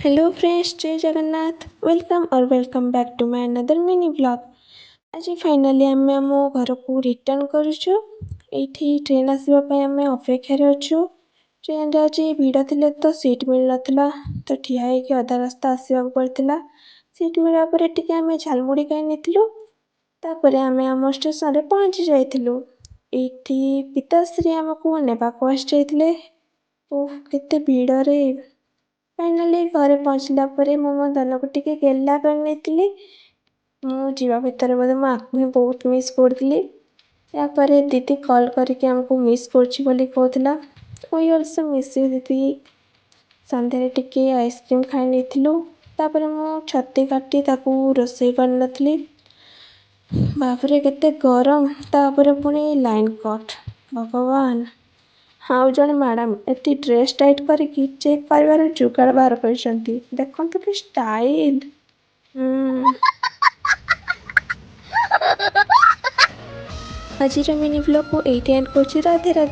Hello friends, जय Jagannath. Welcome back to my another mini blog. आज finally आम आम घर को रिटर्न करुचु। एठी ट्रेन आसवा ପାଇଁ ଆମେ ଅପେକ୍ଷାରେ ଅଛୁ। ଟ୍ରେନରେ ଆଜି ଭିଡ଼ ଥିଲେ ତ ସିଟ୍ ମିଳିନଥିଲା, ତ ଠିଆ ହେଇକି ଅଧା ରାସ୍ତା ଆସିବାକୁ ପଡ଼ିଥିଲା। ସିଟ୍ ମିଳିବା ପରେ ଟିକେ ଆମେ ଝାଲମୁଢ଼ି ଖାଇ ନେଇଥିଲୁ। ତାପରେ ଆମେ ଆମ ଷ୍ଟେସନରେ ପହଞ୍ଚି ଯାଇଥିଲୁ। ଏଇଠି ପିତାଶ୍ରୀ ଆମକୁ ନେବାକୁ ଆସିଯାଇଥିଲେ। ଓଃ, କେତେ ଭିଡ଼ରେ! फाइनाली घरे पहुँचला पर मो धनକୁ ଟିକେ ଗେହ୍ଲା କରିନେଇଥିଲି। ମୁଁ ଯିବା ଭିତରେ ବୋଧେ ମୋ ଆକୁ ହିଁ ବହୁତ ମିସ୍ କରୁଥିଲି। ତାପରେ ଦିଦି କଲ୍ କରିକି ଆମକୁ ମିସ୍ କରୁଛି ବୋଲି କହୁଥିଲା। ୱି ଅଲ୍ସୋ ମିସ୍ ୟୁ ଦିଦି। ସନ୍ଧ୍ୟାରେ ଟିକେ ଆଇସ୍କ୍ରିମ୍ ଖାଇ ନେଇଥିଲୁ। ତାପରେ ମୁଁ ଛତି କାଟି ତାକୁ ରୋଷେଇ କରିନଥିଲି। ବାପରେ କେତେ ଗରମ, ତାପରେ ପୁଣି ଲାଇନ୍ କଟ୍। ଭଗବାନ! ଆଉ ଜଣେ ମ୍ୟାଡ଼ାମ୍ ଏଠି ଡ୍ରେସ୍ ଟାଇଟ୍ କରିକି ଚେକ୍ କରିବାର ଯୁଗାଡ଼ ବାହାର କରିଛନ୍ତି। ଦେଖନ୍ତୁ କି ଷ୍ଟାଇଲ୍! ଆଜିର ମିନି ବ୍ଲଗ୍କୁ ଏଇଠି ଏଣ୍ଡ କରୁଛି। ରାଧେ ରାଧେ।